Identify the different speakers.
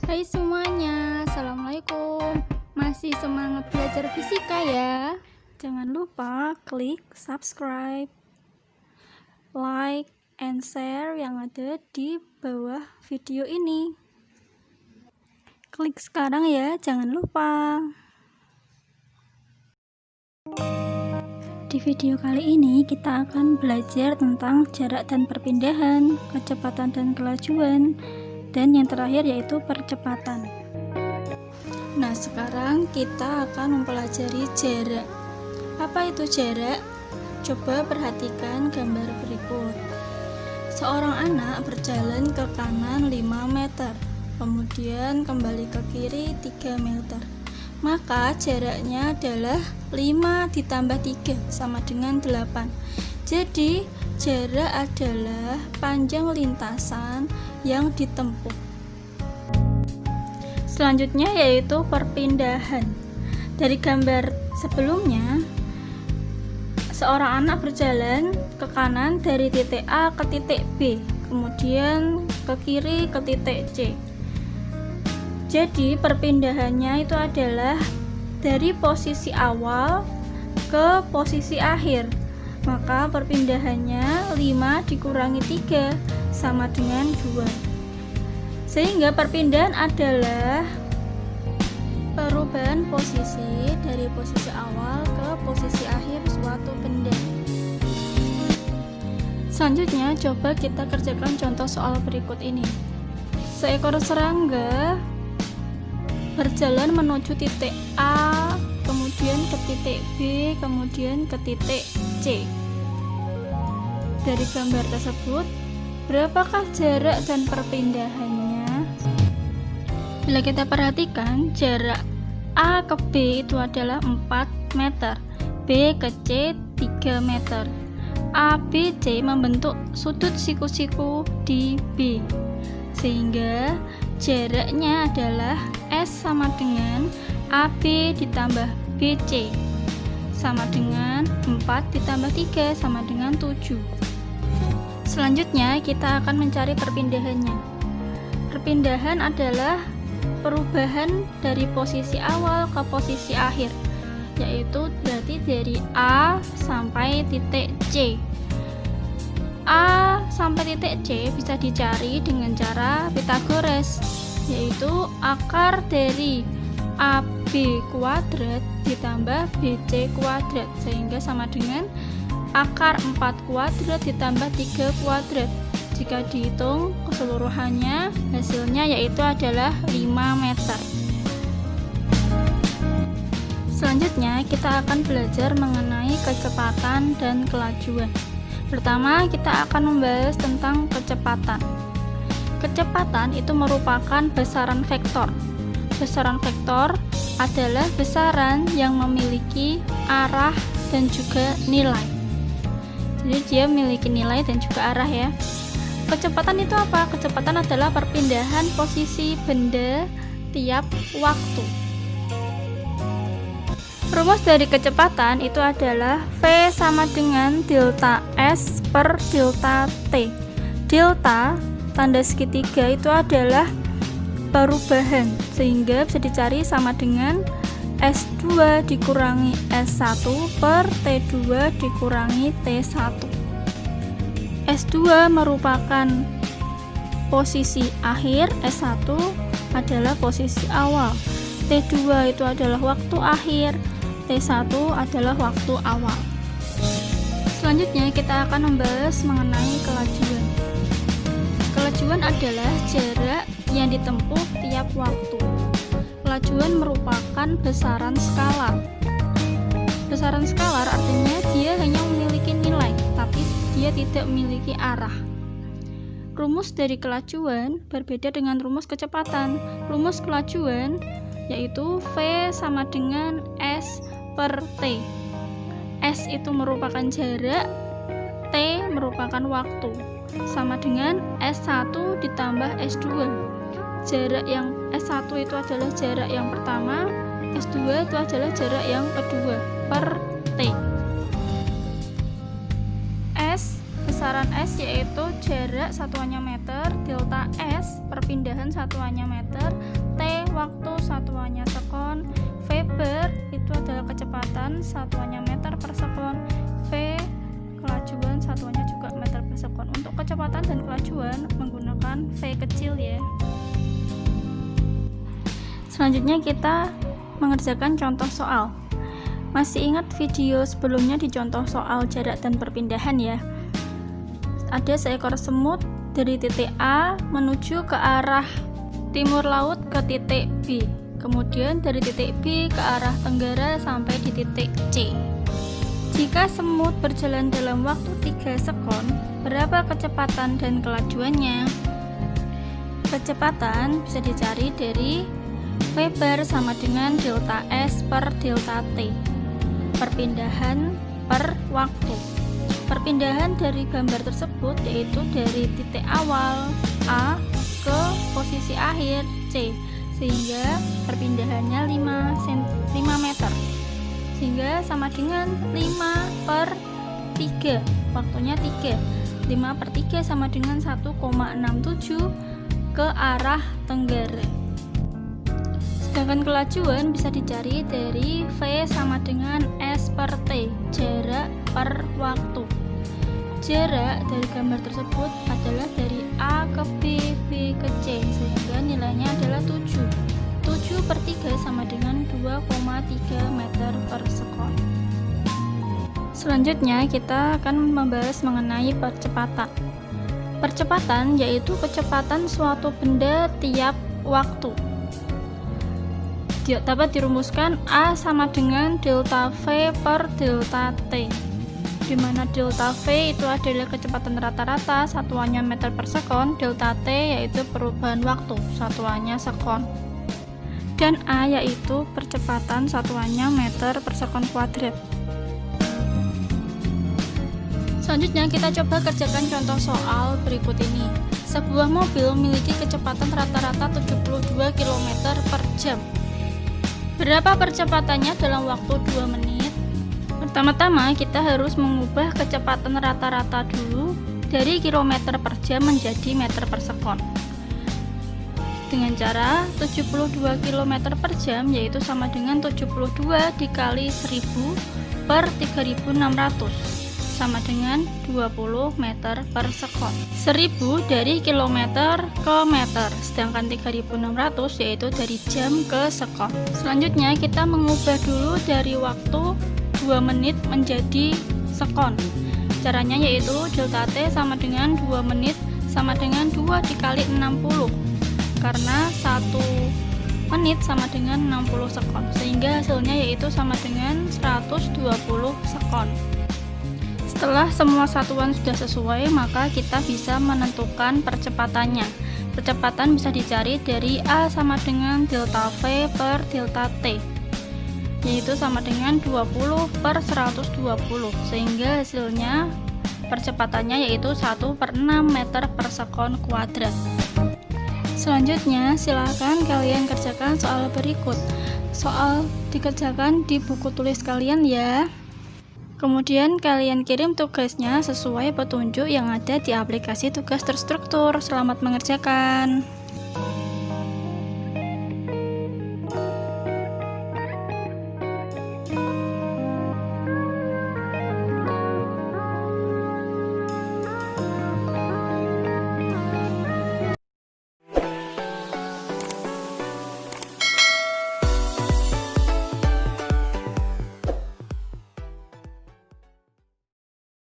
Speaker 1: Hai semuanya, Assalamualaikum. Masih semangat belajar fisika ya? Jangan lupa klik subscribe, like, and share yang ada di bawah video ini. Klik sekarang ya, jangan lupa. Di video kali ini kita akan belajar tentang jarak dan perpindahan, kecepatan dan kelajuan, dan yang terakhir yaitu percepatan. Nah, sekarang kita akan mempelajari jarak. Apa itu jarak? Coba perhatikan gambar berikut. Seorang anak berjalan ke kanan 5 meter, kemudian kembali ke kiri 3 meter. Maka jaraknya adalah 5 ditambah 3 sama dengan 8. Jadi jarak adalah panjang lintasan yang ditempuh. Selanjutnya yaitu perpindahan. Dari gambar sebelumnya, seorang anak berjalan ke kanan dari titik A ke titik B, kemudian ke kiri ke titik C. Jadi perpindahannya itu adalah dari posisi awal ke posisi akhir. Maka perpindahannya 5 dikurangi 3 sama dengan 2. Sehingga perpindahan adalah perubahan posisi dari posisi awal ke posisi akhir suatu benda. Selanjutnya coba kita kerjakan contoh soal berikut ini. Seekor serangga berjalan menuju titik A, kemudian ke titik B, kemudian ke titik C. Dari gambar tersebut, berapakah jarak dan perpindahannya? Bila kita perhatikan, jarak A ke B itu adalah 4 meter, B ke C 3 meter. A, B, C membentuk sudut siku-siku di B, sehingga jaraknya adalah S sama dengan AB ditambah BC sama dengan 4 ditambah 3 sama dengan 7. Selanjutnya kita akan mencari perpindahannya. Perpindahan adalah perubahan dari posisi awal ke posisi akhir, yaitu berarti dari A sampai titik C. A sampai titik C bisa dicari dengan cara Pythagoras, yaitu akar dari AB kuadrat ditambah BC kuadrat, sehingga sama dengan akar 4 kuadrat ditambah 3 kuadrat. Jika dihitung keseluruhannya, hasilnya yaitu adalah 5 meter. Selanjutnya kita akan belajar mengenai kecepatan dan kelajuan. Pertama, kita akan membahas tentang kecepatan. Kecepatan itu merupakan besaran vektor. Besaran vektor adalah besaran yang memiliki arah dan juga nilai. Jadi dia memiliki nilai dan juga arah ya. Kecepatan itu apa? Kecepatan adalah perpindahan posisi benda tiap waktu. Rumus dari kecepatan itu adalah V sama dengan delta S per delta T. Delta tanda segitiga itu adalah perubahan, sehingga bisa dicari sama dengan S2 dikurangi S1 per T2 dikurangi T1. S2 merupakan posisi akhir, S1 adalah posisi awal. T2 itu adalah waktu akhir, T1 adalah waktu awal. Selanjutnya kita akan membahas mengenai kelajuan. Kelajuan adalah jarak yang ditempuh tiap waktu. Kelajuan merupakan besaran skalar. Besaran skalar artinya dia hanya memiliki nilai, tapi dia tidak memiliki arah. Rumus dari kelajuan berbeda dengan rumus kecepatan. Rumus kelajuan yaitu V sama dengan S per T. S itu merupakan jarak, T merupakan waktu, sama dengan S1 ditambah S2. Jarak yang S1 itu adalah jarak yang pertama, S2 itu adalah jarak yang kedua, per T. S besaran Takaran S yaitu jarak satuannya meter, delta S perpindahan satuannya meter, T waktu satuannya sekon, Weber itu adalah kecepatan satuannya meter per sekon, V kelajuan satuannya juga meter per sekon. Untuk kecepatan dan kelajuan menggunakan V kecil ya. Selanjutnya kita mengerjakan contoh soal. Masih ingat video sebelumnya di contoh soal jarak dan perpindahan ya? Ada seekor semut dari titik A menuju ke arah timur laut ke titik B. Kemudian dari titik B ke arah tenggara sampai di titik C. Jika semut berjalan dalam waktu 3 sekon, berapa kecepatan dan kelajuannya? Kecepatan bisa dicari dari Weber sama dengan delta S per delta T. Perpindahan per waktu. Perpindahan dari gambar tersebut yaitu dari titik awal A ke posisi akhir C, sehingga perpindahannya 5 meter, sehingga sama dengan 5 per 3, waktunya 3. 5 per 3 sama dengan 1,67 ke arah tenggara. Sedangkan kelajuan bisa dicari dari V sama dengan S per T, jarak per waktu. Jarak dari gambar tersebut adalah dari A ke B, B ke C, sehingga nilainya adalah 7. 7 per 3 sama dengan 2,3 meter per sekon. Selanjutnya kita akan membahas mengenai percepatan. Percepatan yaitu kecepatan suatu benda tiap waktu. Dapat dirumuskan A sama dengan delta V per delta T, di mana delta V itu adalah kecepatan rata-rata satuannya meter per sekon, delta T yaitu perubahan waktu satuannya sekon, dan A yaitu percepatan satuannya meter per sekon kuadrat. Selanjutnya kita coba kerjakan contoh soal berikut ini. Sebuah mobil memiliki kecepatan rata-rata 72 km per jam. Berapa percepatannya dalam waktu 2 menit? Pertama-tama kita harus mengubah kecepatan rata-rata dulu dari kilometer per jam menjadi meter per sekon. Dengan cara 72 km per jam yaitu sama dengan 72 dikali 1000 per 3600 sama dengan 20 meter per sekon. 1000 dari kilometer ke meter, sedangkan 3600 yaitu dari jam ke sekon. Selanjutnya kita mengubah dulu dari waktu 2 menit menjadi sekon. Caranya yaitu delta T sama dengan 2 menit sama dengan 2 dikali 60, karena 1 menit sama dengan 60 sekon, sehingga hasilnya yaitu sama dengan 120 sekon. Setelah semua satuan sudah sesuai, maka kita bisa menentukan percepatannya. Percepatan bisa dicari dari A sama dengan delta V per delta T, yaitu sama dengan 20 per 120, sehingga hasilnya percepatannya yaitu 1 per 6 meter per sekon kuadrat. Selanjutnya silahkan kalian kerjakan soal berikut. Soal dikerjakan di buku tulis kalian ya. Kemudian kalian kirim tugasnya sesuai petunjuk yang ada di aplikasi tugas terstruktur. Selamat mengerjakan.